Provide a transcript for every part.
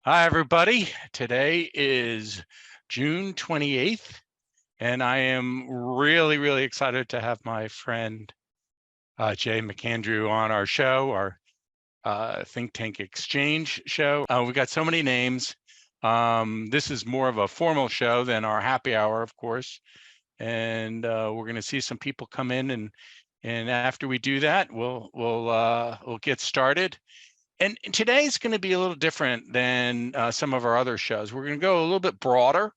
Hi, everybody. Today is June 28th, and I am really, really excited to have my friend Jay McAndrew on our show, our Think Tank Exchange show. We've got so many names. This is more of a formal show than our happy hour, of course, and we're going to see some people come in, and after we do that, we'll get started. And today's going to be a little different than some of our other shows. We're going to go a little bit broader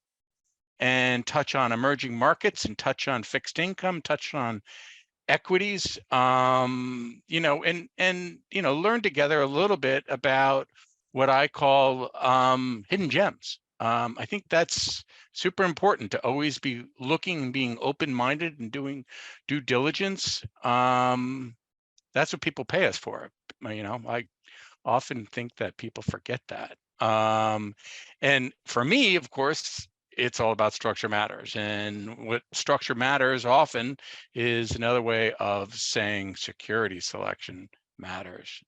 and touch on emerging markets and touch on fixed income, touch on equities, and learn together a little bit about what I call hidden gems. I think that's super important to always be looking and being open-minded and doing due diligence. That's what people pay us for. I often think that people forget that. And for me, of course, it's all about structure matters. And what structure matters often is another way of saying security selection matters.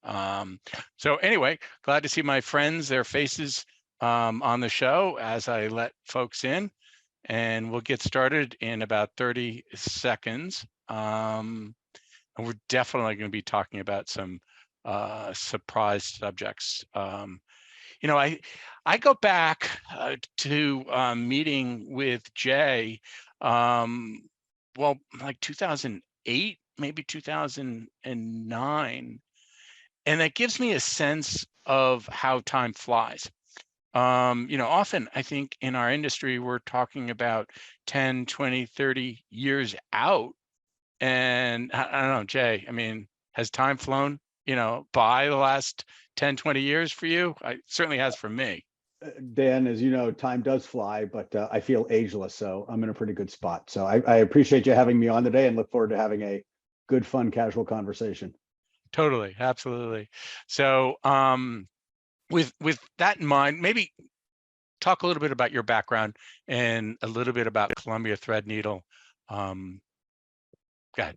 So anyway, glad to see my friends, their faces on the show as I let folks in. And we'll get started in about 30 seconds. And we're definitely going to be talking about some surprise subjects. I go back to meeting with Jay, like 2008, maybe 2009, and that gives me a sense of how time flies. Often I think in our industry, we're talking about 10, 20, 30 years out. And I don't know, Jay, has time flown, by the last 10, 20 years for you? It certainly has for me. Dan, as you know, time does fly, but I feel ageless, so I'm in a pretty good spot. So I appreciate you having me on today and look forward to having a good, fun, casual conversation. Totally, absolutely. So with that in mind, maybe talk a little bit about your background and a little bit about Columbia Threadneedle. Go ahead.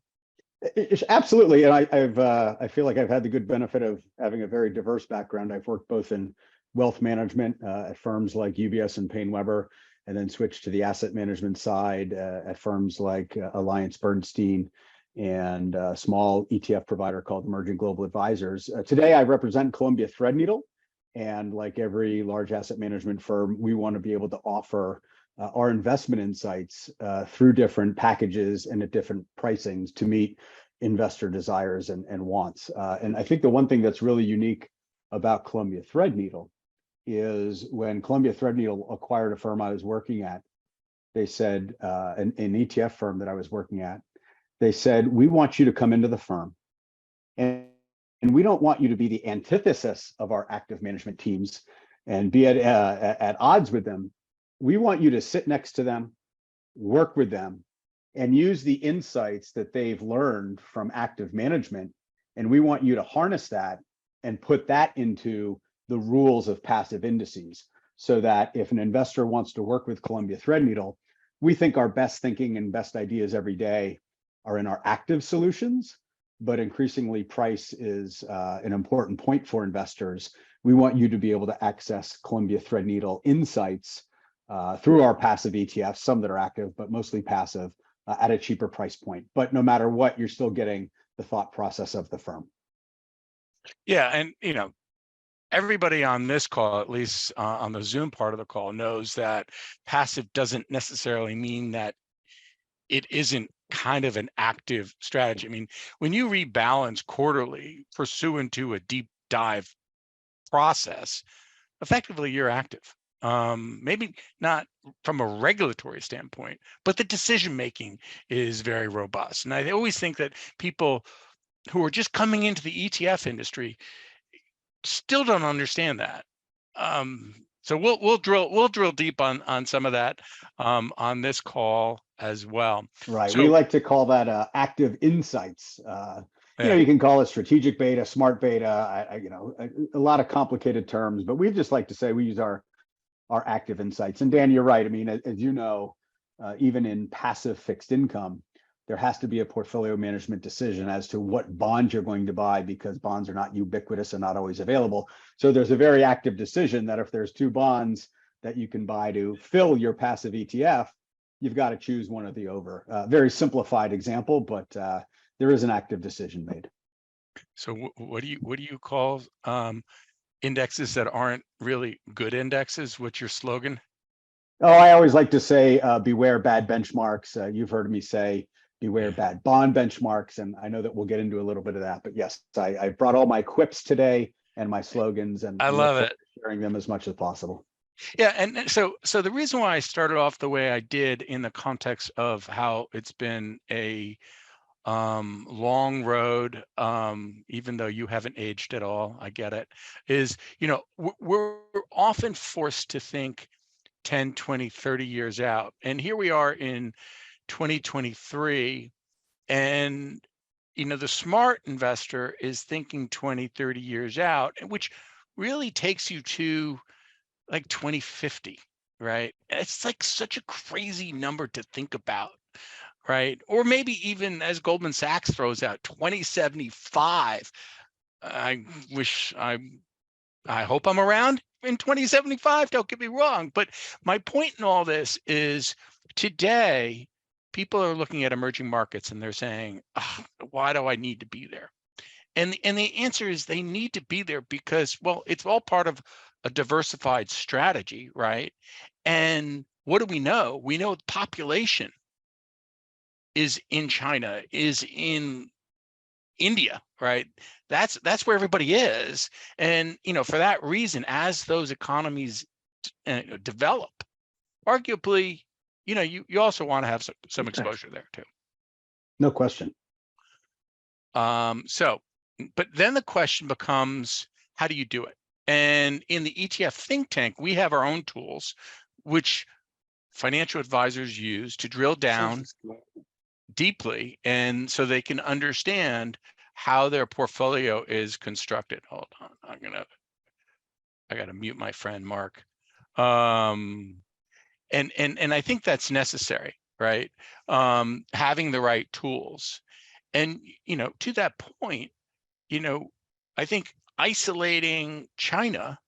Absolutely, and I feel like I've had the good benefit of having a very diverse background. I've worked both in wealth management at firms like UBS and Payne Weber, and then switched to the asset management side at firms like Alliance Bernstein and a small ETF provider called Emerging Global Advisors. Today, I represent Columbia Threadneedle, and like every large asset management firm, we want to be able to offer our investment insights through different packages and at different pricings to meet investor desires and wants. And I think the one thing that's really unique about Columbia Threadneedle is when Columbia Threadneedle acquired a firm I was working at, they said, an ETF firm that I was working at, they said, we want you to come into the firm and we don't want you to be the antithesis of our active management teams and be at odds with them. We want you to sit next to them, work with them, and use the insights that they've learned from active management. And we want you to harness that and put that into the rules of passive indices, so that if an investor wants to work with Columbia Threadneedle, we think our best thinking and best ideas every day are in our active solutions, but increasingly price is an important point for investors. We want you to be able to access Columbia Threadneedle insights through our passive ETFs, some that are active, but mostly passive, at a cheaper price point. But no matter what, you're still getting the thought process of the firm. Yeah, and everybody on this call, at least on the Zoom part of the call, knows that passive doesn't necessarily mean that it isn't kind of an active strategy. When you rebalance quarterly pursuant to a deep dive process, effectively you're active. Maybe not from a regulatory standpoint, but the decision making is very robust. And I always think that people who are just coming into the ETF industry still don't understand that. So we'll drill deep on some of that on this call as well. Right. So, we like to call that active insights. You can call it strategic beta, smart beta, a lot of complicated terms, but we just like to say we use our active insights. And Dan, you're right. As you know, even in passive fixed income, there has to be a portfolio management decision as to what bonds you're going to buy, because bonds are not ubiquitous and not always available. So there's a very active decision that if there's two bonds that you can buy to fill your passive ETF, you've got to choose one or the over. Very simplified example, but there is an active decision made. So what do you call indexes that aren't really good indexes? What's your slogan? Oh, I always like to say, beware bad benchmarks. You've heard me say, beware bad bond benchmarks. And I know that we'll get into a little bit of that. But yes, I brought all my quips today and my slogans, and I love it. Sharing them as much as possible. Yeah, and so the reason why I started off the way I did in the context of how it's been a long road, even though you haven't aged at all, I get it, is, we're often forced to think 10, 20, 30 years out. And here we are in 2023, and the smart investor is thinking 20, 30 years out, which really takes you to like 2050, right? It's like such a crazy number to think about, right? Or maybe even, as Goldman Sachs throws out, 2075. I hope I'm around in 2075, don't get me wrong. But my point in all this is, today, people are looking at emerging markets and they're saying, oh, why do I need to be there? And the answer is they need to be there because, well, it's all part of a diversified strategy, right? And what do we know? We know the population is in China, is in India, right? That's where everybody is. And, for that reason, as those economies develop, arguably, you also want to have some exposure there too. No question. But then the question becomes, how do you do it? And in the ETF think tank, we have our own tools, which financial advisors use to drill down deeply, and so they can understand how their portfolio is constructed. Hold on, I gotta mute my friend Mark. And I think that's necessary, right? Having the right tools. And to that point, I think isolating China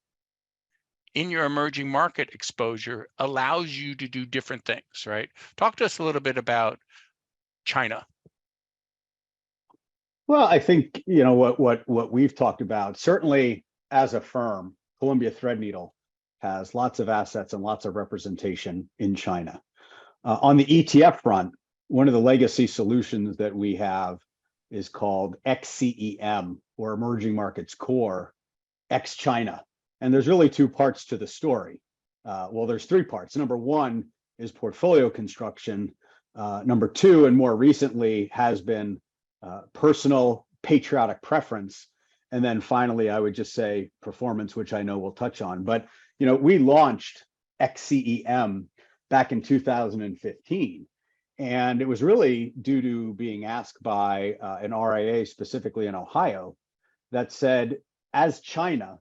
in your emerging market exposure allows you to do different things, right? Talk to us a little bit about China. Well, I think, what we've talked about, certainly as a firm, Columbia Threadneedle has lots of assets and lots of representation in China. On the ETF front, one of the legacy solutions that we have is called xcem, or Emerging Markets Core, ex-China. And there's really two parts to the story. Well, there's three parts. Number one is portfolio construction. Number two, and more recently, has been personal patriotic preference. And then finally, I would just say performance, which I know we'll touch on. But, we launched xcem back in 2015. And it was really due to being asked by an RIA, specifically in Ohio, that said, as China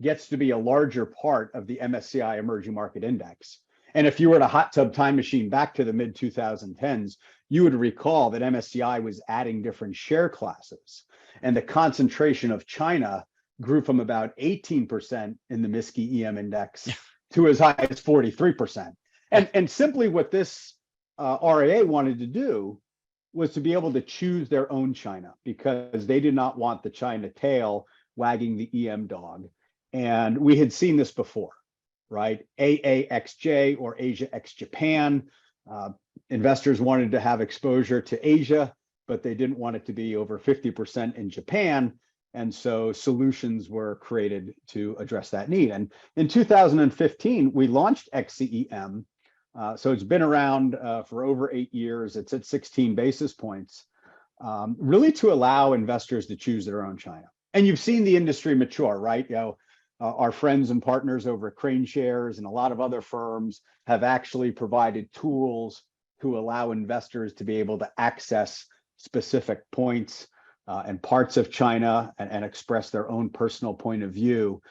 gets to be a larger part of the MSCI Emerging Market Index, and if you were to hot tub time machine back to the mid 2010s, you would recall that MSCI was adding different share classes, and the concentration of China grew from about 18% in the MSCI EM index to as high as 43%. And simply what this RIA wanted to do was to be able to choose their own China, because they did not want the China tail wagging the EM dog. And we had seen this before, right? AAXJ, or Asia ex Japan. Investors wanted to have exposure to Asia, but they didn't want it to be over 50% in Japan. And so solutions were created to address that need. And in 2015, we launched xcem. So it's been around for over 8 years. It's at 16 basis points, really to allow investors to choose their own China. And you've seen the industry mature, right? Our friends and partners over at Crane Shares and a lot of other firms have actually provided tools to allow investors to be able to access specific points and parts of China and express their own personal point of view.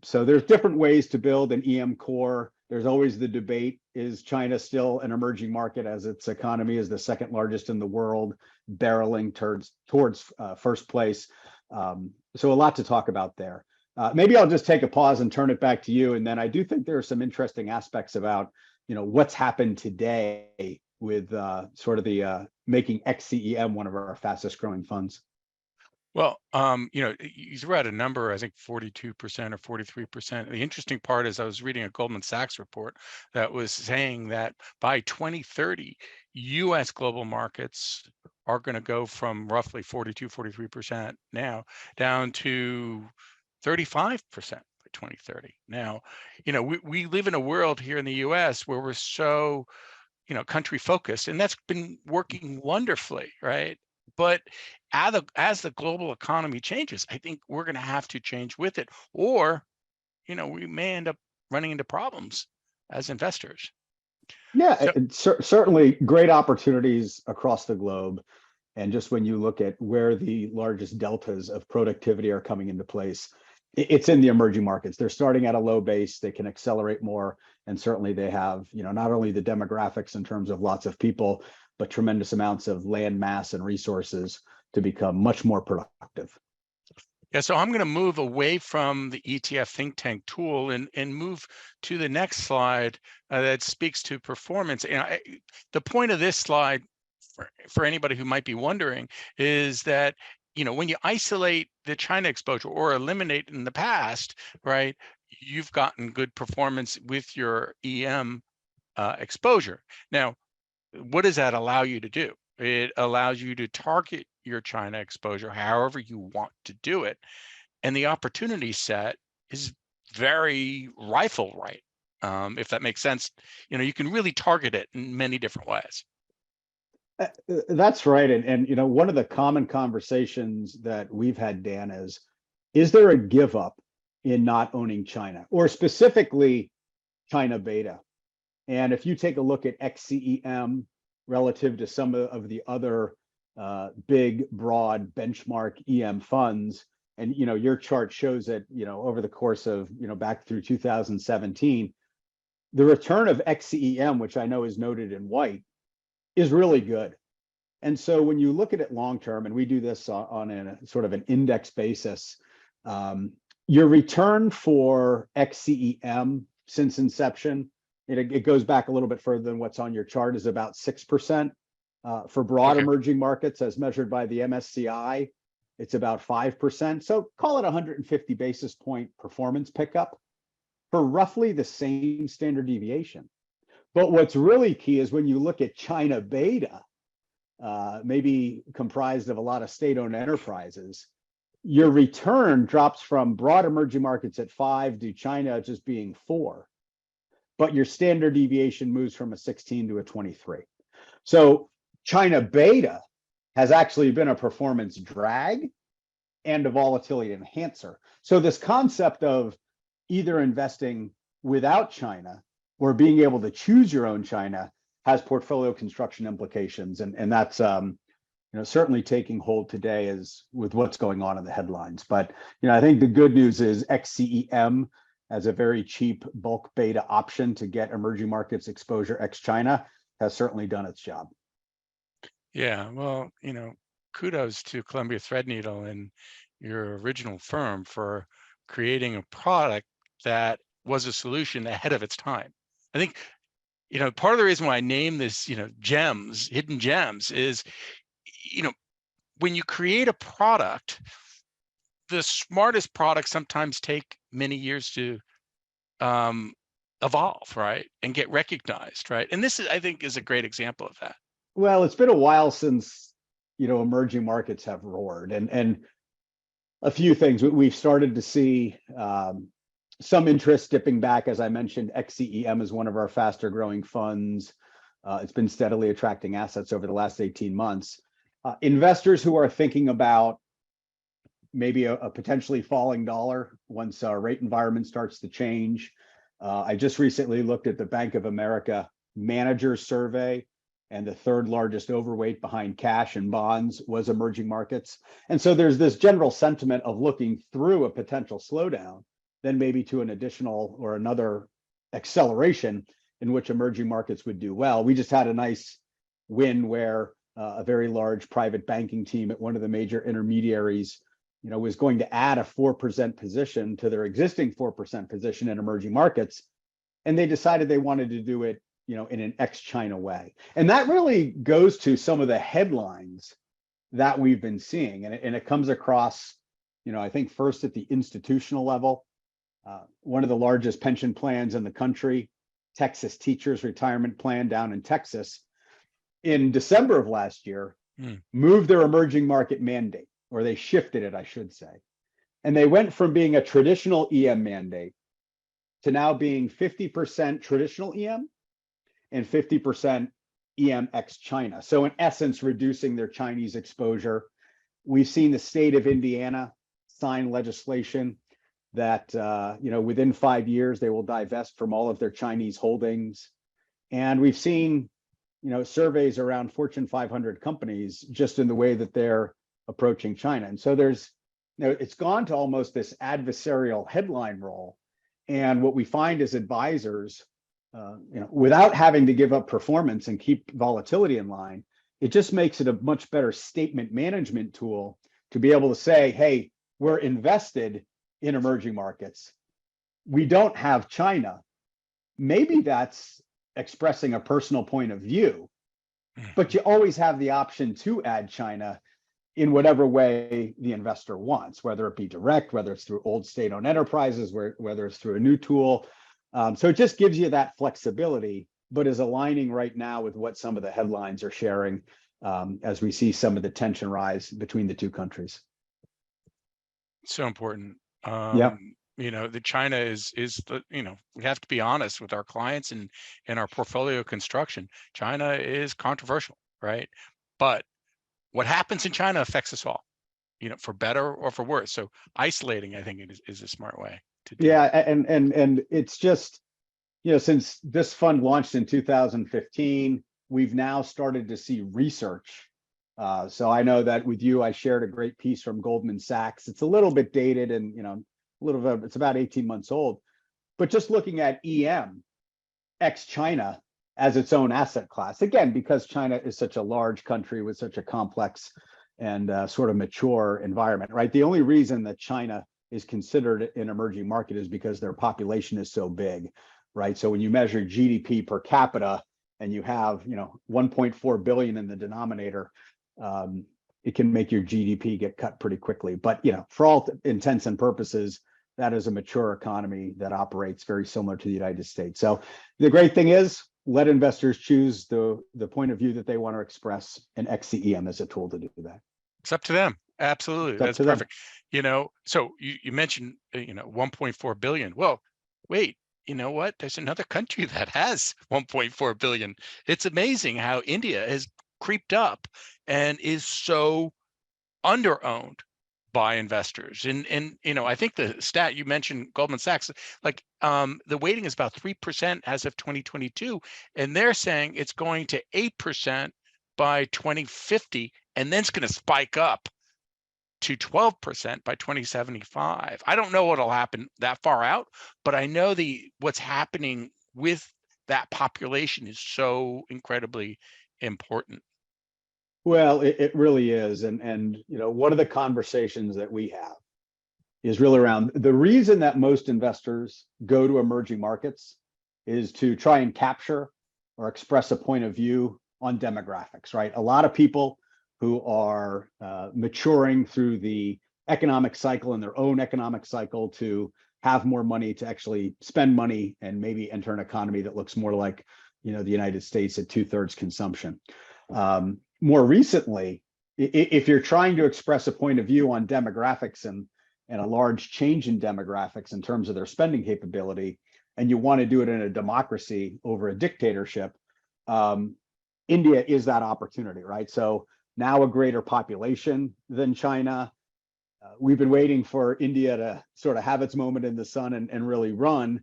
So there's different ways to build an EM core. There's always the debate, is China still an emerging market as its economy is the second largest in the world, barreling towards first place? So a lot to talk about there. Maybe I'll just take a pause and turn it back to you. And then I do think there are some interesting aspects about, what's happened today with sort of the making XCEM one of our fastest growing funds. Well, you threw out a number, I think 42% or 43%. The interesting part is I was reading a Goldman Sachs report that was saying that by 2030, US global markets are going to go from roughly 42, 43% now down to 35% by 2030. Now, we live in a world here in the US where we're so, country focused, and that's been working wonderfully, right? But as the global economy changes, I think we're going to have to change with it, or, we may end up running into problems as investors. Yeah, So, certainly great opportunities across the globe. And just when you look at where the largest deltas of productivity are coming into place, it's in the emerging markets. They're starting at a low base. They can accelerate more. And certainly they have, not only the demographics in terms of lots of people, but tremendous amounts of land mass and resources to become much more productive. yeah, so I'm going to move away from the ETF think tank tool and move to the next slide that speaks to performance. And the point of this slide, for anybody who might be wondering, is that when you isolate the China exposure or eliminate in the past, right, you've gotten good performance with your EM exposure. Now, what does that allow you to do? It allows you to target your China exposure however you want to do it. And the opportunity set is very rifle right. If that makes sense, you can really target it in many different ways. That's right. And one of the common conversations that we've had, Dan, is there a give up in not owning China, or specifically China beta? And if you take a look at XCEM relative to some of the other big, broad benchmark EM funds, and your chart shows that over the course of back through 2017, the return of XCEM, which I know is noted in white, is really good. And so when you look at it long term, and we do this on a sort of an index basis, your return for XCEM since inception, it goes back a little bit further than what's on your chart, is about 6%. For broad emerging markets as measured by the MSCI, it's about 5%. So call it 150 basis point performance pickup for roughly the same standard deviation. But what's really key is when you look at China beta, maybe comprised of a lot of state-owned enterprises, your return drops from broad emerging markets at 5 to China just being 4. But your standard deviation moves from a 16 to a 23. So China beta has actually been a performance drag and a volatility enhancer. So this concept of either investing without China or being able to choose your own China has portfolio construction implications. And that's certainly taking hold today as with what's going on in the headlines. But I think the good news is XCEM as a very cheap bulk beta option to get emerging markets exposure ex-China has certainly done its job. Yeah, well, kudos to Columbia Threadneedle and your original firm for creating a product that was a solution ahead of its time. I think, part of the reason why I name this, gems, hidden gems, is, when you create a product, the smartest products sometimes take many years to evolve, right, and get recognized, right? And this is, I think, is a great example of that. Well, it's been a while since emerging markets have roared, and a few things. We've started to see some interest dipping back. As I mentioned, XCEM is one of our faster growing funds. It's been steadily attracting assets over the last 18 months. Investors who are thinking about maybe a potentially falling dollar once our rate environment starts to change. I just recently looked at the Bank of America manager survey, and the third largest overweight behind cash and bonds was emerging markets. And so there's this general sentiment of looking through a potential slowdown, then maybe to an additional or another acceleration in which emerging markets would do well. We just had a nice win where a very large private banking team at one of the major intermediaries, was going to add a 4% position to their existing 4% position in emerging markets. And they decided they wanted to do it, in an ex-China way. And that really goes to some of the headlines that we've been seeing. And it comes across, I think first at the institutional level, one of the largest pension plans in the country, Texas Teachers Retirement Plan down in Texas, in December of last year, moved their emerging market mandate, or they shifted it, I should say. And they went from being a traditional EM mandate to now being 50% traditional EM and 50% EM ex-China. So in essence, reducing their Chinese exposure. We've seen the state of Indiana sign legislation that, within 5 years, they will divest from all of their Chinese holdings. And we've seen, surveys around Fortune 500 companies just in the way that they're approaching China. And so there's, it's gone to almost this adversarial headline role. And what we find is advisors, without having to give up performance and keep volatility in line, it just makes it a much better statement management tool to be able to say, hey, we're invested in emerging markets. We don't have China. Maybe that's expressing a personal point of view, but you always have the option to add China in whatever way the investor wants, whether it be direct, whether it's through old state-owned enterprises, whether it's through a new tool. So it just gives you that flexibility, but is aligning right now with what some of the headlines are sharing as we see some of the tension rise between the two countries. So important. Yeah. The China is the, we have to be honest with our clients and our portfolio construction. China is controversial, right? But what happens in China affects us all, for better or for worse. So isolating, I think, is a smart way to do it. Yeah, and it's just, since this fund launched in 2015, we've now started to see research. So I know that with you, I shared a great piece from Goldman Sachs. It's a little bit dated and, it's about 18 months old, but just looking at EM ex-China as its own asset class, again, because China is such a large country with such a complex and sort of mature environment, right? The only reason that China is considered an emerging market is because their population is so big, right? So when you measure GDP per capita and you have, 1.4 billion in the denominator, it can make your GDP get cut pretty quickly. But, for all intents and purposes, that is a mature economy that operates very similar to the United States. So the great thing is, let investors choose the point of view that they want to express, and xcem as a tool to do that. It's up to them. Absolutely. That's perfect. So you mentioned, 1.4 billion. Well, wait, you know what? There's another country that has 1.4 billion. It's amazing how India has creeped up and is so under-owned by investors. And I think the stat you mentioned, Goldman Sachs, like the weighting is about 3% as of 2022, and they're saying it's going to 8% by 2050, and then it's going to spike up to 12% by 2075. I don't know what'll happen that far out, but I know what's happening with that population is so incredibly important. Well, it really is. And one of the conversations that we have is really around the reason that most investors go to emerging markets is to try and capture or express a point of view on demographics, right? A lot of people who are maturing through the economic cycle and their own economic cycle to have more money to actually spend money and maybe enter an economy that looks more like, the United States at 2/3 consumption. More recently, if you're trying to express a point of view on demographics and a large change in demographics in terms of their spending capability, and you want to do it in a democracy over a dictatorship, India is that opportunity, right? So now a greater population than China. We've been waiting for India to sort of have its moment in the sun and really run.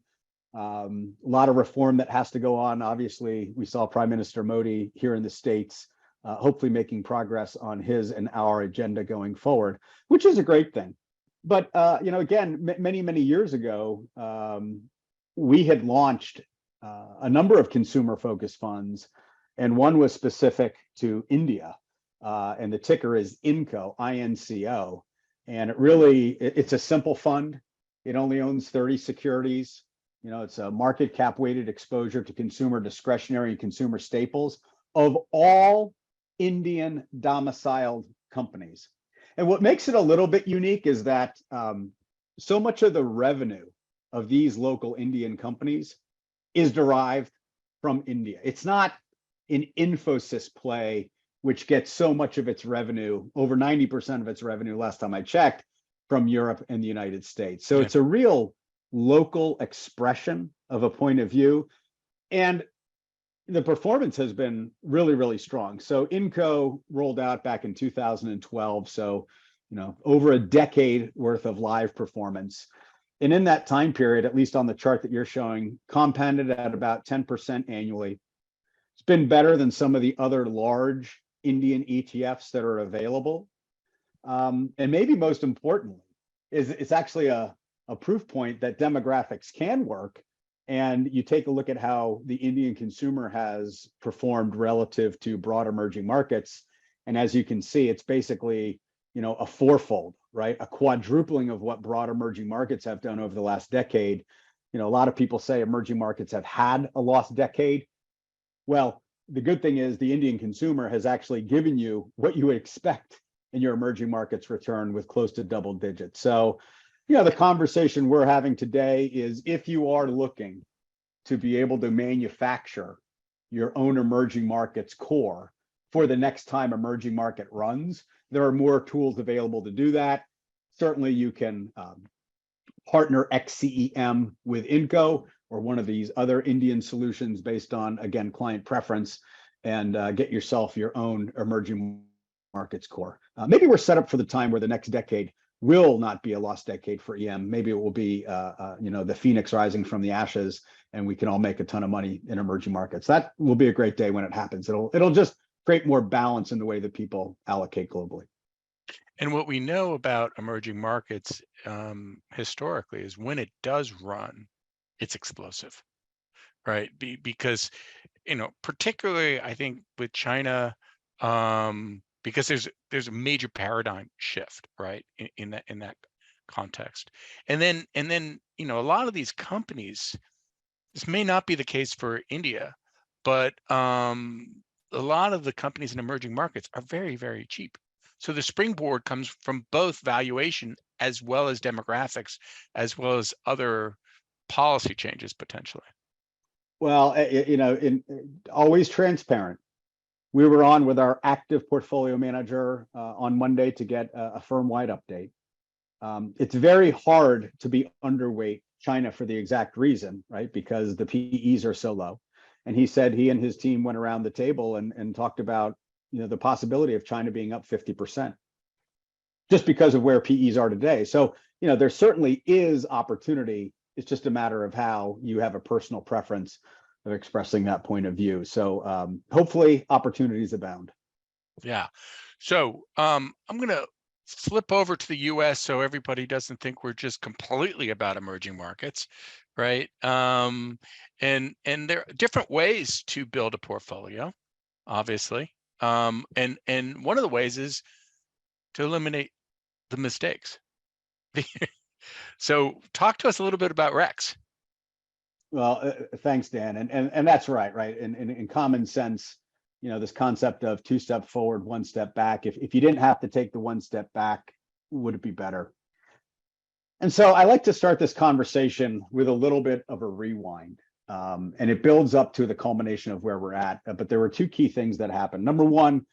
A lot of reform that has to go on. Obviously, we saw Prime Minister Modi here in the States, hopefully making progress on his and our agenda going forward, which is a great thing. But, again, many, many years ago, we had launched a number of consumer-focused funds, and one was specific to India, and the ticker is INCO, INCO, and it's a simple fund. It only owns 30 securities. You know, it's a market cap weighted exposure to consumer discretionary and consumer staples of all Indian domiciled companies. And what makes it a little bit unique is that so much of the revenue of these local Indian companies is derived from India. It's not an Infosys play, which gets so much of its revenue, over 90% of its revenue, last time I checked, from Europe and the United States. So it's a real local expression of a point of view. And the performance has been really, really strong. So INCO rolled out back in 2012. So, you know, over a decade worth of live performance. And in that time period, at least on the chart that you're showing, compounded at about 10% annually. It's been better than some of the other large Indian ETFs that are available. And maybe most importantly, is it's actually a proof point that demographics can work. And you take a look at how the Indian consumer has performed relative to broad emerging markets. And as you can see, it's basically, you know, a fourfold, right? A quadrupling of what broad emerging markets have done over the last decade. You know, a lot of people say emerging markets have had a lost decade. Well, the good thing is the Indian consumer has actually given you what you would expect in your emerging markets return with close to double digits. So, you know, the conversation we're having today is if you are looking to be able to manufacture your own emerging markets core for the next time emerging market runs, there are more tools available to do that. Certainly you can partner xcem with INCO or one of these other Indian solutions based on, again, client preference, and get yourself your own emerging markets core. Maybe we're set up for the time where the next decade will not be a lost decade for EM. Maybe it will be, you know, the phoenix rising from the ashes, and we can all make a ton of money in emerging markets. That will be a great day when it happens. It'll just create more balance in the way that people allocate globally. And what we know about emerging markets historically is when it does run, it's explosive, right? Because, you know, particularly I think with China, because there's a major paradigm shift, right, in that context. And then you know, a lot of these companies, this may not be the case for India, but a lot of the companies in emerging markets are very, very cheap. So the springboard comes from both valuation as well as demographics, as well as other policy changes potentially. Well, you know, always transparent. We were on with our active portfolio manager on Monday to get a firm-wide update. It's very hard to be underweight China for the exact reason, right? Because the PEs are so low. And he said he and his team went around the table and talked about, you know, the possibility of China being up 50% just because of where PEs are today. So, you know, there certainly is opportunity. It's just a matter of how you have a personal preference of expressing that point of view. So hopefully opportunities abound. Yeah. So I'm going to flip over to the US so everybody doesn't think we're just completely about emerging markets, right? And there are different ways to build a portfolio, obviously. And one of the ways is to eliminate the mistakes. So talk to us a little bit about Rex. Well, thanks, Dan. And that's right. In common sense, you know, this concept of 2 step forward, 1 step back. If you didn't have to take the 1 step back, would it be better? And so I like to start this conversation with a little bit of a rewind. And it builds up to the culmination of where we're at. But there were 2 key things that happened. Number one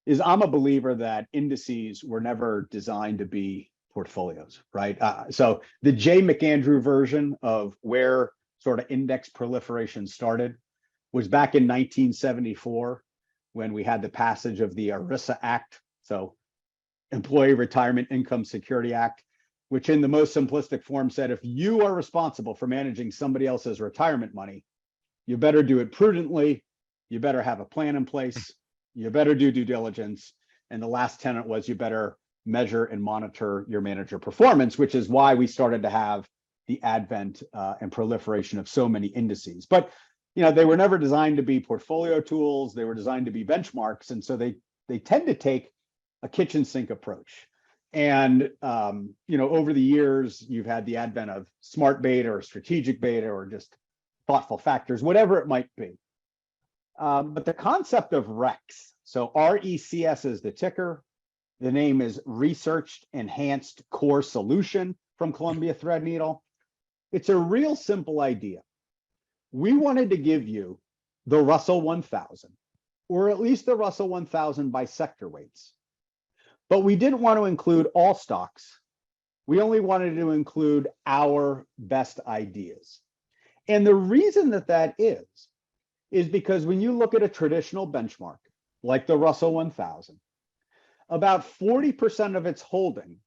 is I'm a believer that indices were never designed to be portfolios, right? So the Jay McAndrew version of where sort of index proliferation started was back in 1974 when we had the passage of the ERISA Act, so Employee Retirement Income Security Act, which in the most simplistic form said, if you are responsible for managing somebody else's retirement money, you better do it prudently, you better have a plan in place, you better do due diligence, and the last tenet was you better measure and monitor your manager performance, which is why we started to have the advent and proliferation of so many indices. But they were never designed to be portfolio tools. They were designed to be benchmarks, and so they tend to take a kitchen sink approach. And over the years, you've had the advent of smart beta or strategic beta or just thoughtful factors, whatever it might be. But the concept of REX, so RECS is the ticker. The name is Researched Enhanced Core Solution from Columbia Threadneedle. It's a real simple idea. We wanted to give you the Russell 1000, or at least the Russell 1000 by sector weights. But we didn't want to include all stocks. We only wanted to include our best ideas. And the reason that is because when you look at a traditional benchmark, like the Russell 1000, about 40% of its holdings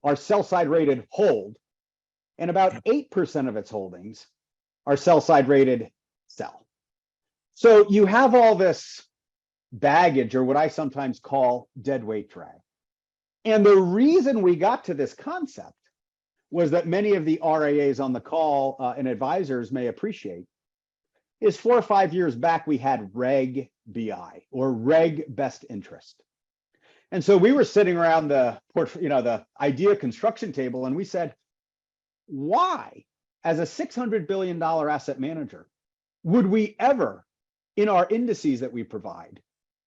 are sell-side rated hold, and about 8% of its holdings are sell-side rated sell. So you have all this baggage, or what I sometimes call deadweight drag. And the reason we got to this concept was that many of the RIAs on the call and advisors may appreciate is 4 or 5 years back, we had Reg BI, or Reg Best Interest. And so we were sitting around the idea construction table, and we said, why, as a $600 billion asset manager, would we ever, in our indices that we provide,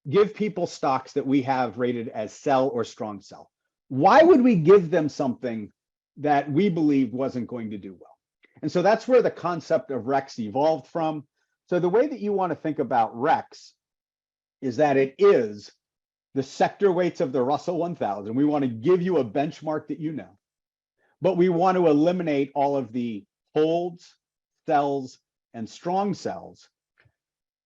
give people stocks that we have rated as sell or strong sell? Why would we give them something that we believed wasn't going to do well? And so that's where the concept of REX evolved from. So the way that you want to think about REX is that it is the sector weights of the Russell 1000. We want to give you a benchmark that you know, but we want to eliminate all of the holds, sells, and strong sells.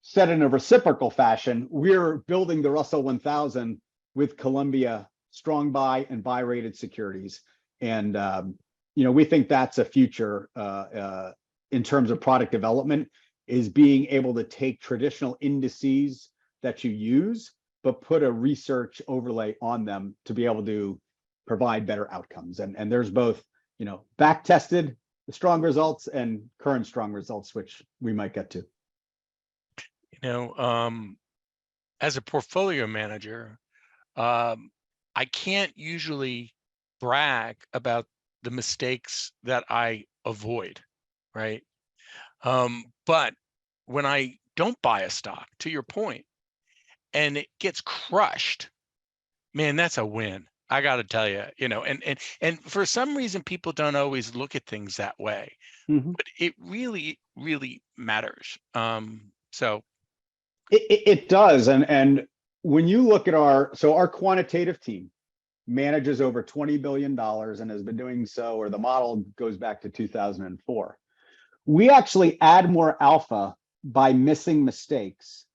Said in a reciprocal fashion, we're building the Russell 1000 with Columbia strong buy and buy rated securities. And, we think that's a future in terms of product development, is being able to take traditional indices that you use, but put a research overlay on them to be able to provide better outcomes. And there's both, back tested strong results and current strong results, which we might get to. As a portfolio manager, I can't usually brag about the mistakes that I avoid, right? But when I don't buy a stock, to your point, and it gets crushed, man, that's a win. I got to tell you, and for some reason, people don't always look at things that way, but it really, really matters. So it does. And when you look at our quantitative team manages over $20 billion and has been doing so, or the model goes back to 2004. We actually add more alpha by missing mistakes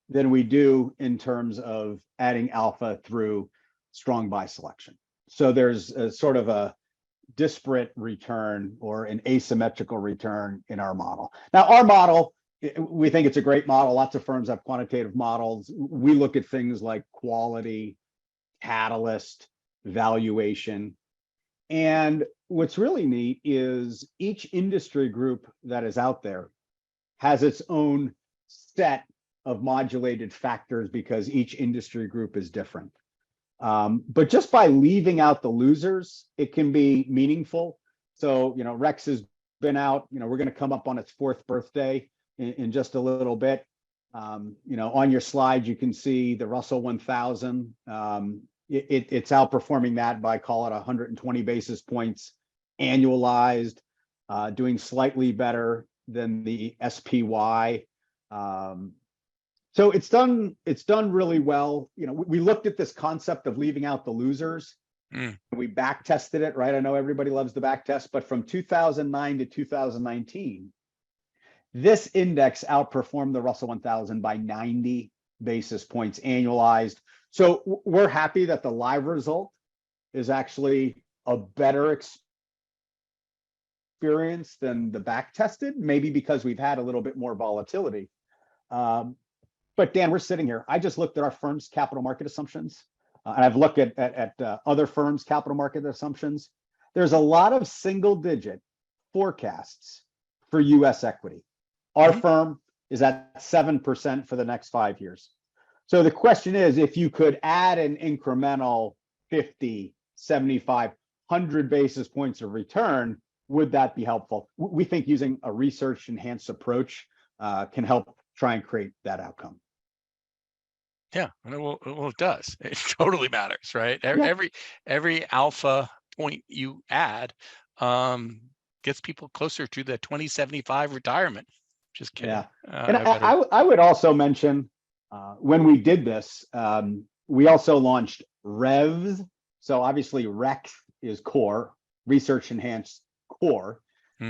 than we do in terms of adding alpha through strong buy selection. So there's a sort of a disparate return or an asymmetrical return in our model. Now, our model, we think it's a great model. Lots of firms have quantitative models. We look at things like quality, catalyst, valuation. And what's really neat is each industry group that is out there has its own set of modulated factors because each industry group is different. But just by leaving out the losers, it can be meaningful. So, Rex has been out, we're going to come up on its 4th birthday in just a little bit. On your slide, you can see the Russell 1000. It's outperforming that by, call it, 120 basis points annualized, doing slightly better than the SPY. So it's done really well. We looked at this concept of leaving out the losers. We back tested it, right? I know everybody loves the back test, but from 2009 to 2019, this index outperformed the Russell 1000 by 90 basis points annualized. So we're happy that the live result is actually a better experience than the back tested, maybe because we've had a little bit more volatility. But Dan, we're sitting here. I just looked at our firm's capital market assumptions, and I've looked at other firms' capital market assumptions. there's a lot of single digit forecasts for US equity. Our firm is at 7% for the next 5 years. So the question is, if you could add an incremental 50, 75, 100 basis points of return, would that be helpful? We think using a research enhanced approach can help try and create that outcome. Yeah, well, it does. It totally matters, right? Yeah. Every alpha point you add gets people closer to the 2075 retirement. Just kidding. Yeah. And I would also mention when we did this, we also launched REVs. So obviously REX is core, research enhanced core,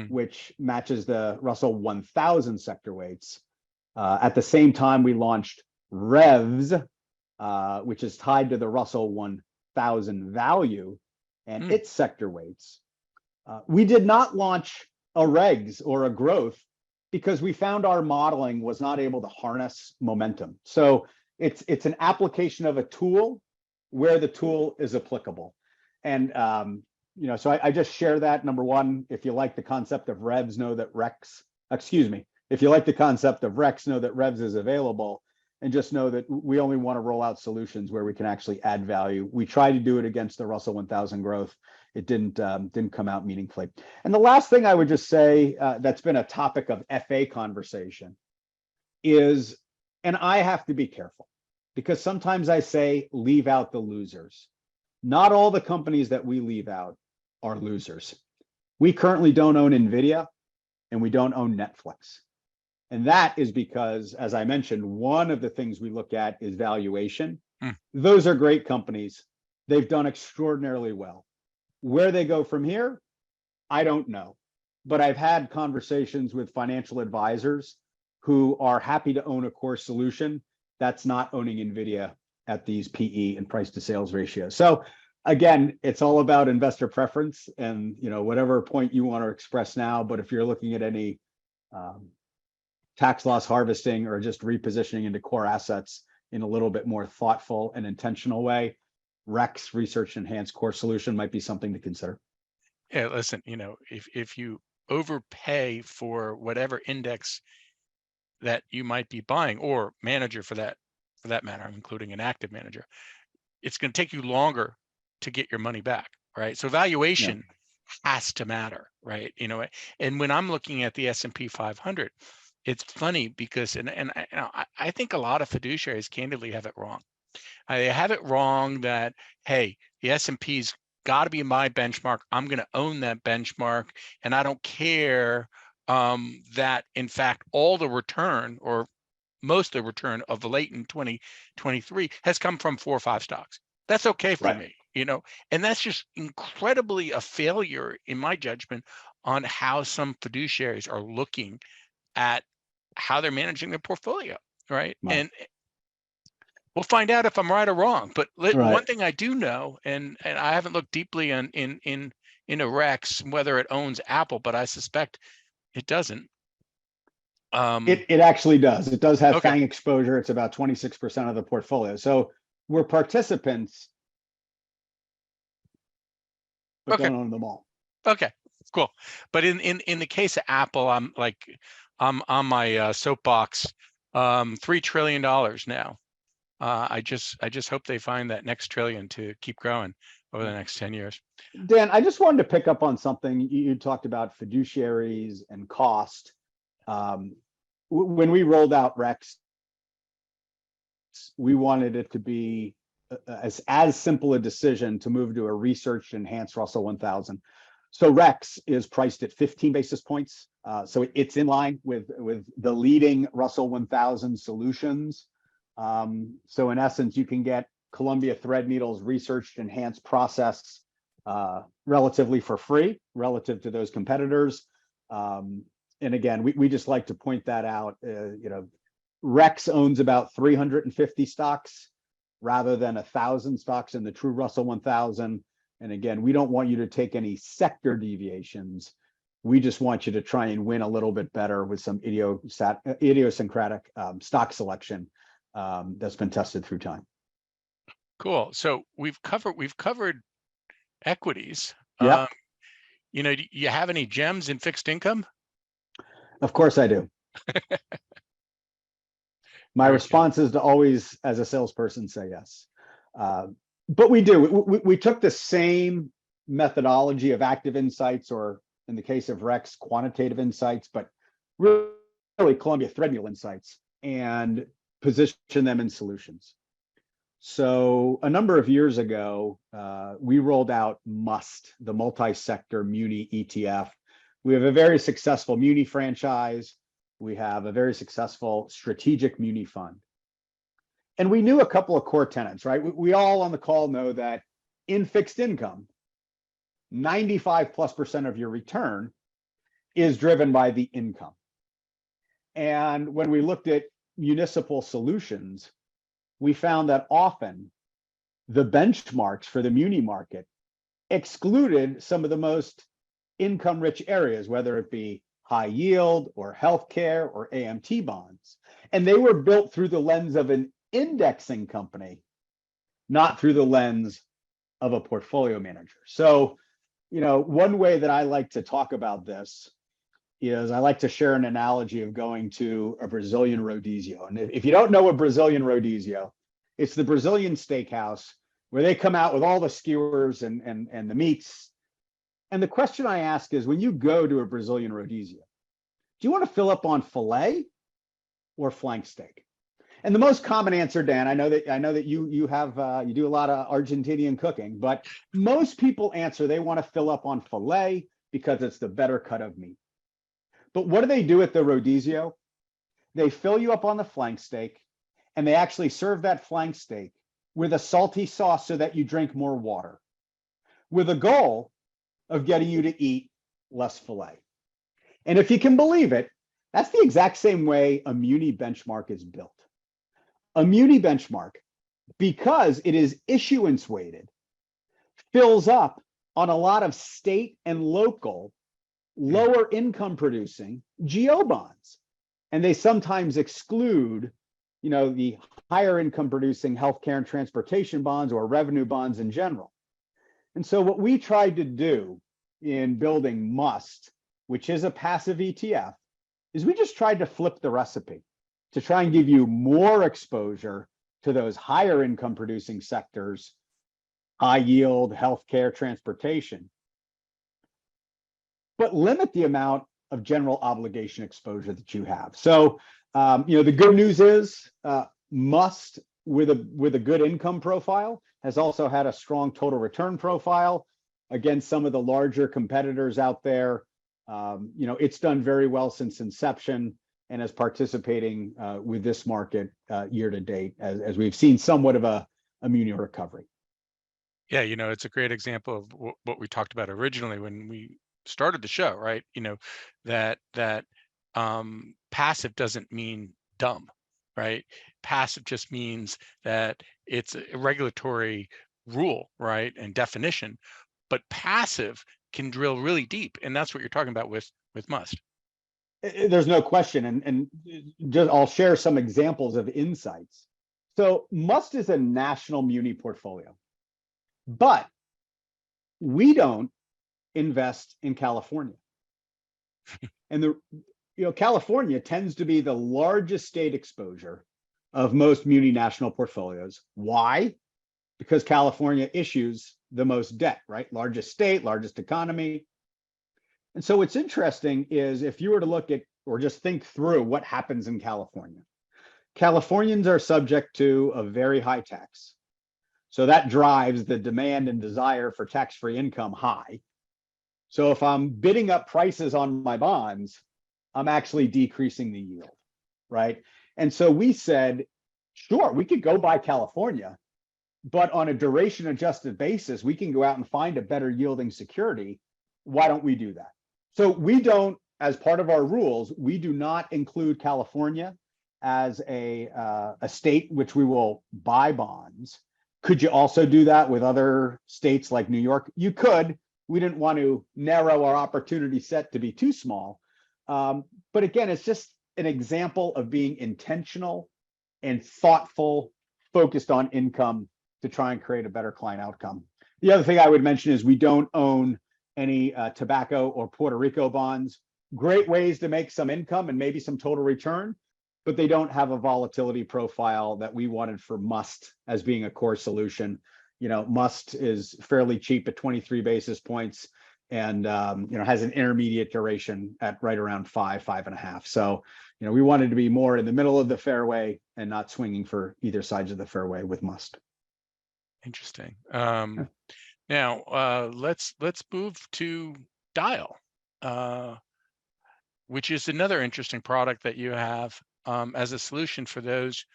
which matches the Russell 1000 sector weights. At the same time, we launched REVs, which is tied to the Russell 1000 value and its sector weights. We did not launch a regs or a growth because we found our modeling was not able to harness momentum. So it's an application of a tool where the tool is applicable. And so I just share that. Number one, if you like the concept of revs, know that if you like the concept of REX, know that revs is available, and just know that we only want to roll out solutions where we can actually add value. We tried to do it against the Russell 1000 growth. It didn't come out meaningfully. And the last thing I would just say that's been a topic of FA conversation is, and I have to be careful because sometimes I say leave out the losers. Not all the companies that we leave out are losers. We currently don't own NVIDIA and we don't own Netflix. And that is because, as I mentioned, one of the things we look at is valuation. Those are great companies. They've done extraordinarily well. Where they go from here, I don't know. But I've had conversations with financial advisors who are happy to own a core solution that's not owning NVIDIA at these PE and price to sales ratios. So again, it's all about investor preference and whatever point you want to express now. But if you're looking at any tax loss harvesting or just repositioning into core assets in a little bit more thoughtful and intentional way, REX, research enhanced core solution, might be something to consider. Yeah, listen, if you overpay for whatever index that you might be buying, or manager for that matter, including an active manager, it's going to take you longer to get your money back, right? So valuation has to matter, right? And when I'm looking at the S&P 500, it's funny because, and I think a lot of fiduciaries candidly have it wrong. They have it wrong that, hey, the S&P's got to be my benchmark. I'm going to own that benchmark, and I don't care that, in fact, all the return or most of the return of the late in 2023 has come from 4 or 5 stocks. That's okay for me, and that's just incredibly a failure, in my judgment, on how some fiduciaries are looking at how they're managing their portfolio, right? And we'll find out if I'm right or wrong. But one thing I do know, and I haven't looked deeply in a REX whether it owns Apple, but I suspect it doesn't. It actually does. It does have FANG exposure. It's about 26% of the portfolio. So we're participants, but don't own them all. Okay, cool. But in the case of Apple, I'm on my soapbox, $3 trillion now. I just hope they find that next trillion to keep growing over the next 10 years. Dan, I just wanted to pick up on something you talked about, fiduciaries and cost. When we rolled out REX, we wanted it to be as simple a decision to move to a research enhanced Russell 1000. So REX is priced at 15 basis points. So it's in line with the leading Russell 1000 solutions. So in essence, you can get Columbia Threadneedle's research enhanced process relatively for free relative to those competitors. And again, we just like to point that out. REX owns about 350 stocks rather than 1,000 stocks in the true Russell 1000. And again, we don't want you to take any sector deviations. We just want you to try and win a little bit better with some idiosyncratic stock selection that's been tested through time. Cool. So we've covered equities. Yeah. do you have any gems in fixed income? Of course I do. My Very good. response is to always, as a salesperson, say yes. But we do. We took the same methodology of active insights, or in the case of Rex, quantitative insights, but really Columbia Threadneedle insights, and position them in solutions. So a number of years ago, we rolled out MUST, the multi-sector muni ETF. We have a very successful muni franchise. We have a very successful strategic muni fund. And we knew a couple of core tenets, right? We all on the call know that in fixed income, 95+% of your return is driven by the income. And when we looked at municipal solutions, we found that often the benchmarks for the muni market excluded some of the most income-rich areas, whether it be high yield or healthcare or AMT bonds. And they were built through the lens of an indexing company, not through the lens of a portfolio manager. So, one way that I like to talk about this is I like to share an analogy of going to a Brazilian rodizio. And if you don't know a Brazilian rodizio, it's the Brazilian steakhouse where they come out with all the skewers and the meats. And the question I ask is, when you go to a Brazilian rodizio, do you want to fill up on filet or flank steak? And the most common answer, Dan, I know that you have you do a lot of Argentinian cooking, but most people answer they want to fill up on filet because it's the better cut of meat. But what do they do at the rodizio? They fill you up on the flank steak, and they actually serve that flank steak with a salty sauce so that you drink more water, with a goal of getting you to eat less filet. And if you can believe it, that's the exact same way a muni benchmark is built. A muni benchmark, because it is issuance weighted, fills up on a lot of state and local lower income producing GO bonds. And they sometimes exclude, the higher income producing healthcare and transportation bonds or revenue bonds in general. And so what we tried to do in building MUST, which is a passive ETF, is we just tried to flip the recipe to try and give you more exposure to those higher income producing sectors, high yield, healthcare, transportation, but limit the amount of general obligation exposure that you have. So, the good news is MUST with a good income profile has also had a strong total return profile against some of the larger competitors out there. It's done very well since inception and is participating with this market year to date, as we've seen somewhat of a muni recovery. Yeah, it's a great example of what we talked about originally when we started the show, right? That passive doesn't mean dumb, right? Passive just means that it's a regulatory rule, right, and definition. But passive can drill really deep, and that's what you're talking about with MUST. There's no question, and just I'll share some examples of insights. So MUST is a national muni portfolio, but we don't invest in California. And California tends to be the largest state exposure of most muni national portfolios. Why? Because California issues the most debt, right? Largest state, largest economy. And so what's interesting is if you were to look at or just think through what happens in California, Californians are subject to a very high tax. So that drives the demand and desire for tax-free income high. So if I'm bidding up prices on my bonds, I'm actually decreasing the yield, right? And so we said, sure, we could go buy California, but on a duration adjusted basis, we can go out and find a better yielding security. Why don't we do that? So we don't, as part of our rules, we do not include California as a state which we will buy bonds. Could you also do that with other states like New York? You could. We didn't want to narrow our opportunity set to be too small. But again, it's just an example of being intentional and thoughtful, focused on income to try and create a better client outcome. The other thing I would mention is we don't own any tobacco or Puerto Rico bonds. Great ways to make some income and maybe some total return, but they don't have a volatility profile that we wanted for Must as being a core solution. Must is fairly cheap at 23 basis points and has an intermediate duration at right around 5.5. So we wanted to be more in the middle of the fairway and not swinging for either sides of the fairway with Must. Interesting. Now let's move to Dial, which is another interesting product that you have as a solution for those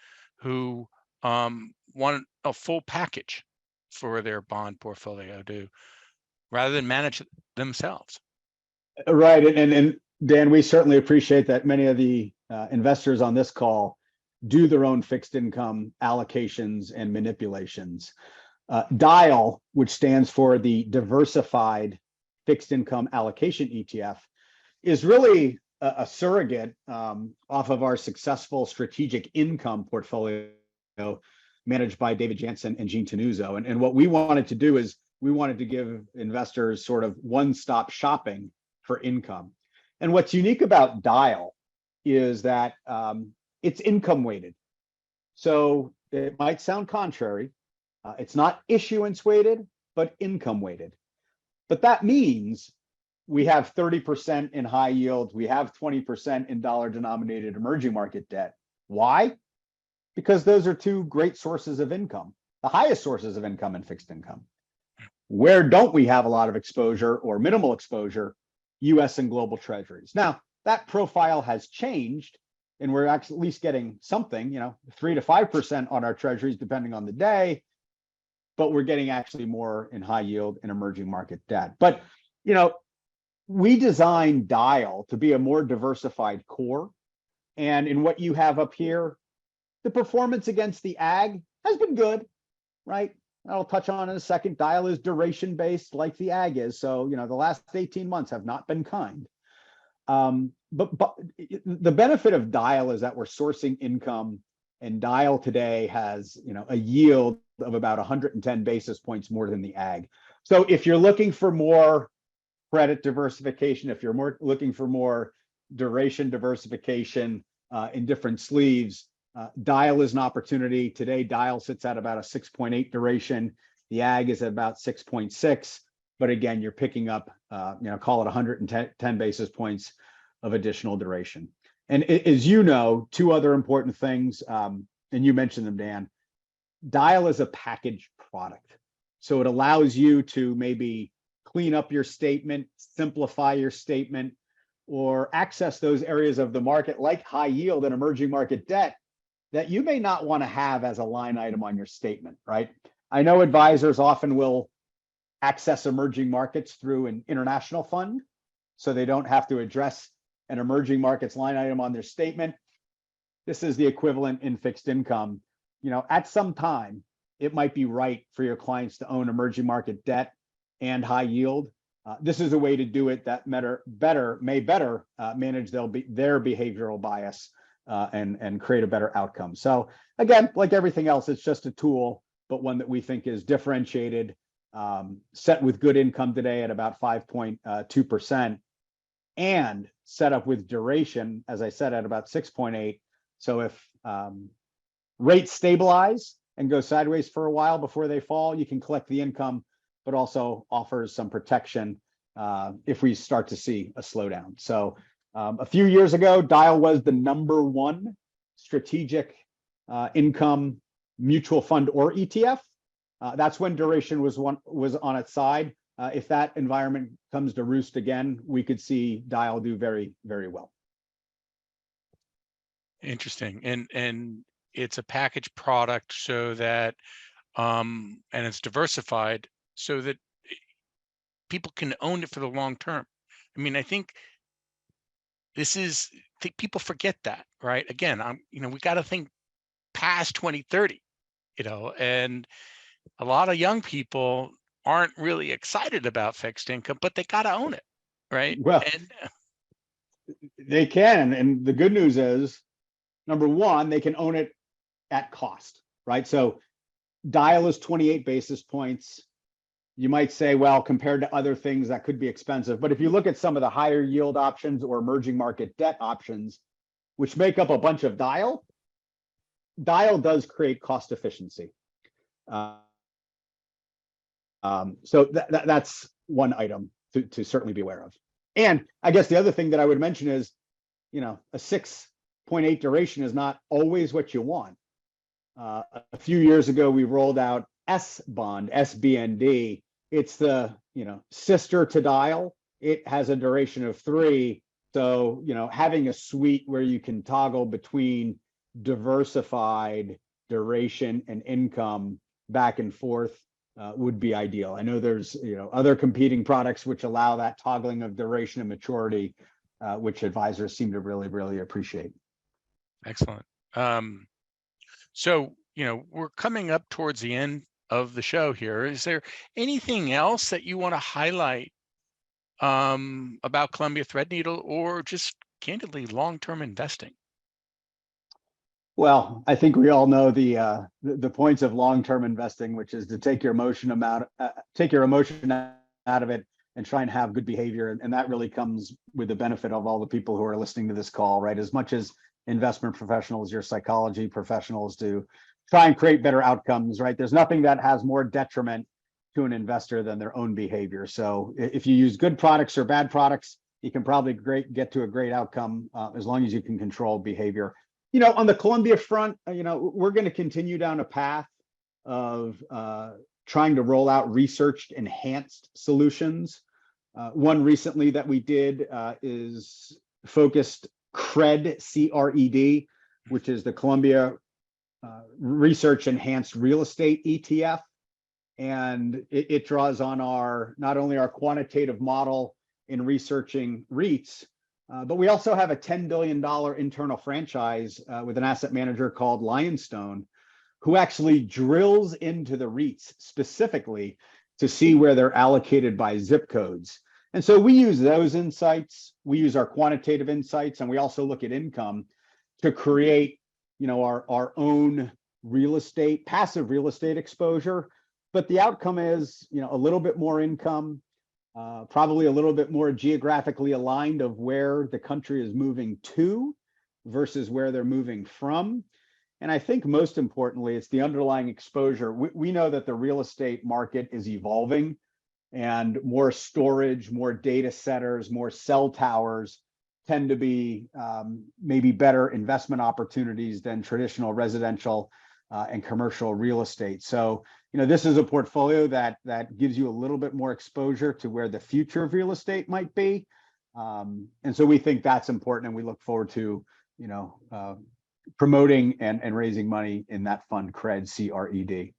who want a full package for their bond portfolio rather than manage it themselves. Right, and Dan, we certainly appreciate that many of the investors on this call do their own fixed income allocations and manipulations. Dial, which stands for the Diversified Fixed Income Allocation ETF, is really a surrogate off of our successful strategic income portfolio managed by David Jansen and Gene Tenuzo. And what we wanted to do is we wanted to give investors sort of one-stop shopping for income. And what's unique about Dial is that it's income weighted. So it might sound contrary. It's not issuance weighted, but income weighted. But that means we have 30% in high yield. We have 20% in dollar denominated emerging market debt. Why? Because those are two great sources of income, the highest sources of income in fixed income. Where don't we have a lot of exposure or minimal exposure? US and global treasuries. Now, that profile has changed, and we're actually at least getting something, 3 to 5% on our treasuries, depending on the day, but we're getting actually more in high yield and emerging market debt. But, we designed Dial to be a more diversified core. And in what you have up here, the performance against the ag has been good, right? I'll touch on in a second. Dial is duration based like the ag is. So, the last 18 months have not been kind. But the benefit of Dial is that we're sourcing income, and Dial today has, a yield of about 110 basis points more than the ag. So if you're looking for more credit diversification, if you're looking for more duration diversification in different sleeves, Dial is an opportunity. Today, Dial sits at about a 6.8 duration. The ag is at about 6.6. But again, you're picking up, call it 110 basis points of additional duration. And as you know, two other important things, and you mentioned them, Dan. Dial is a package product. So it allows you to maybe clean up your statement, simplify your statement, or access those areas of the market like high yield and emerging market debt that you may not want to have as a line item on your statement, right? I know advisors often will access emerging markets through an international fund, so they don't have to address an emerging markets line item on their statement. This is the equivalent in fixed income. At some time, it might be right for your clients to own emerging market debt and high yield. This is a way to do it that may better manage their behavioral bias and create a better outcome. So again, like everything else, it's just a tool, but one that we think is differentiated, set with good income today at about 5.2%, and set up with duration, as I said, at about 6.8. So if rates stabilize and go sideways for a while before they fall, you can collect the income, but also offers some protection if we start to see a slowdown. So a few years ago, Dial was the #1 strategic income mutual fund or ETF. That's when duration was on its side. If that environment comes to roost again, we could see Dial do very, very well. Interesting. And it's a package product so that and it's diversified so that people can own it for the long term. I mean, I think people forget that, right? Again, we got to think past 2030, and a lot of young people aren't really excited about fixed income, but they got to own it, right? Well, they can. And the good news is, number one, they can own it at cost, right? So Dial is 28 basis points. you might say, well, compared to other things, that could be expensive. But if you look at some of the higher yield options or emerging market debt options, which make up a bunch of Dial does create cost efficiency. So that's one item to certainly be aware of. And I guess the other thing that I would mention is, a 6.8 duration is not always what you want. A few years ago, we rolled out S-bond, SBND. It's the, sister to Dial. It has a duration of 3. So, having a suite where you can toggle between diversified, duration, and income back and forth would be ideal. I know there's, other competing products which allow that toggling of duration and maturity, which advisors seem to really, really appreciate. Excellent. So, we're coming up towards the end of the show here. Is there anything else that you want to highlight about Columbia Threadneedle, or just candidly long-term investing? Well, I think we all know the points of long-term investing, which is to take your emotion out of it and try and have good behavior. And that really comes with the benefit of all the people who are listening to this call, right? As much as investment professionals, your psychology professionals do try and create better outcomes, right? There's nothing that has more detriment to an investor than their own behavior. So if you use good products or bad products, you can probably get to a great outcome as long as you can control behavior. On the Columbia front, we're going to continue down a path of trying to roll out researched enhanced solutions. One recently that we did is focused CRED, C-R-E-D, which is the Columbia Research Enhanced Real Estate ETF. And it draws on not only our quantitative model in researching REITs, but we also have a $10 billion internal franchise with an asset manager called Lionstone, who actually drills into the REITs specifically to see where they're allocated by zip codes. And so we use those insights, we use our quantitative insights, and we also look at income to create, our own passive real estate exposure. But the outcome is, a little bit more income, probably a little bit more geographically aligned of where the country is moving to versus where they're moving from. And I think most importantly, it's the underlying exposure. We know that the real estate market is evolving, and more storage, more data centers, more cell towers tend to be maybe better investment opportunities than traditional residential and commercial real estate. So, this is a portfolio that gives you a little bit more exposure to where the future of real estate might be. And so we think that's important, and we look forward to, promoting and raising money in that fund, CRED, C-R-E-D.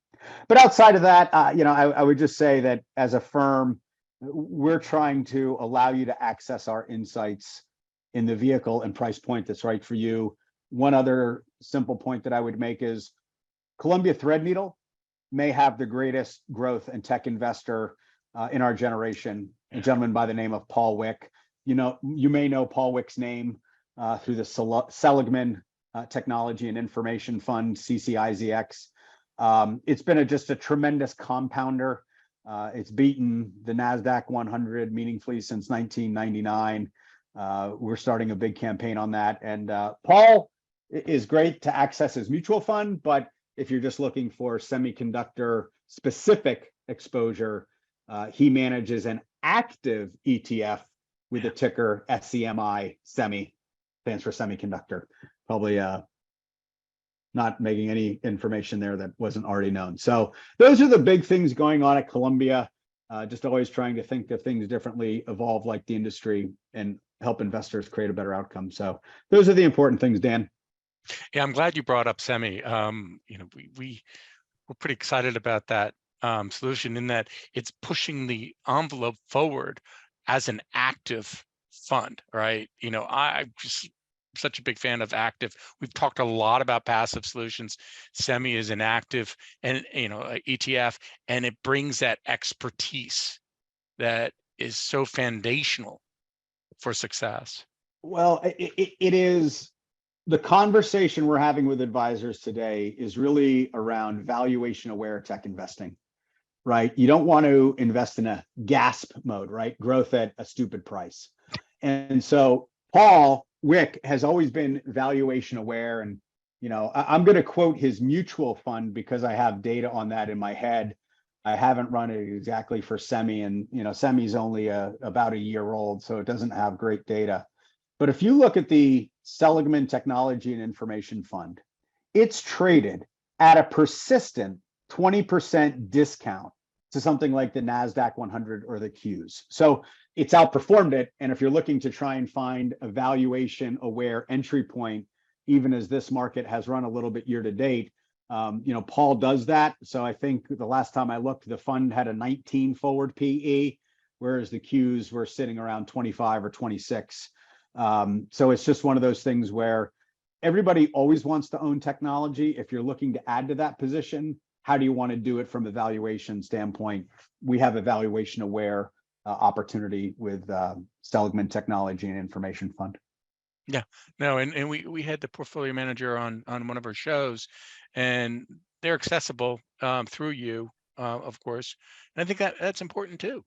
But outside of that, I would just say that as a firm, we're trying to allow you to access our insights in the vehicle and price point that's right for you. One other simple point that I would make is Columbia Threadneedle may have the greatest growth and tech investor in our generation, a gentleman by the name of Paul Wick. You may know Paul Wick's name through the Seligman Technology and Information Fund, CCIZX. It's been just a tremendous compounder. It's beaten the NASDAQ 100 meaningfully since 1999. We're starting a big campaign on that. And Paul is great to access his mutual fund, but if you're just looking for semiconductor specific exposure, he manages an active ETF with the ticker SEMI, SEMI, stands for semiconductor. Probably not making any information there that wasn't already known. So those are the big things going on at Columbia. Just always trying to think of things differently, evolve like the industry, and help investors create a better outcome. So those are the important things, Dan. Yeah, I'm glad you brought up SEMI. We're pretty excited about that solution in that it's pushing the envelope forward as an active fund, right? I'm just such a big fan of active. We've talked a lot about passive solutions. SEMI is an active and ETF, and it brings that expertise that is so foundational for success. Well, it is. The conversation we're having with advisors today is really around valuation aware tech investing. right? You don't want to invest in a gasp mode, right? Growth at a stupid price. And so Paul Wick has always been valuation aware. And, I'm going to quote his mutual fund because I have data on that in my head. I haven't run it exactly for Semi, and, Semi's only about a year old, so it doesn't have great data. But if you look at the Seligman Technology and Information Fund, it's traded at a persistent 20% discount to something like the NASDAQ 100 or the Qs. So it's outperformed it. And if you're looking to try and find a valuation aware entry point, even as this market has run a little bit year to date, Paul does that. So I think the last time I looked, the fund had a 19 forward PE, whereas the Qs were sitting around 25 or 26. So it's just one of those things where everybody always wants to own technology. If you're looking to add to that position, how do you want to do it from a valuation standpoint? We have a valuation aware opportunity with Seligman Technology and Information Fund. Yeah, no, and we had the portfolio manager on one of our shows, and they're accessible through you, of course. And I think that's important too.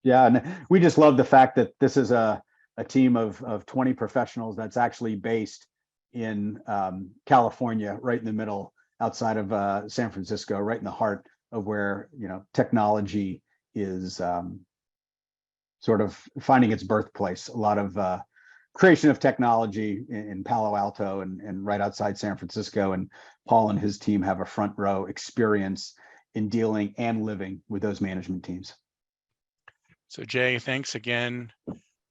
Yeah, and we just love the fact that this is a team of 20 professionals that's actually based in California, right in the middle, outside of San Francisco, right in the heart of where technology is sort of finding its birthplace. A lot of creation of technology in Palo Alto and right outside San Francisco. And Paul and his team have a front row experience in dealing and living with those management teams. So Jay, thanks again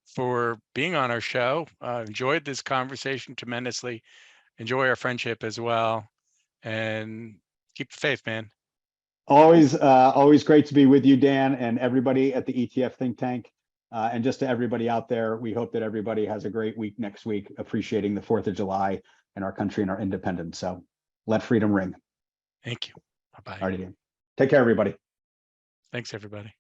for being on our show. Enjoyed this conversation tremendously. Enjoy our friendship as well. And keep the faith, man. Always great to be with you, Dan, and everybody at the ETF think tank. And just to everybody out there, we hope that everybody has a great week next week, appreciating the 4th of July and our country and our independence. So let freedom ring. Thank you. Bye-bye. All righty, Dan. Take care, everybody. Thanks, everybody.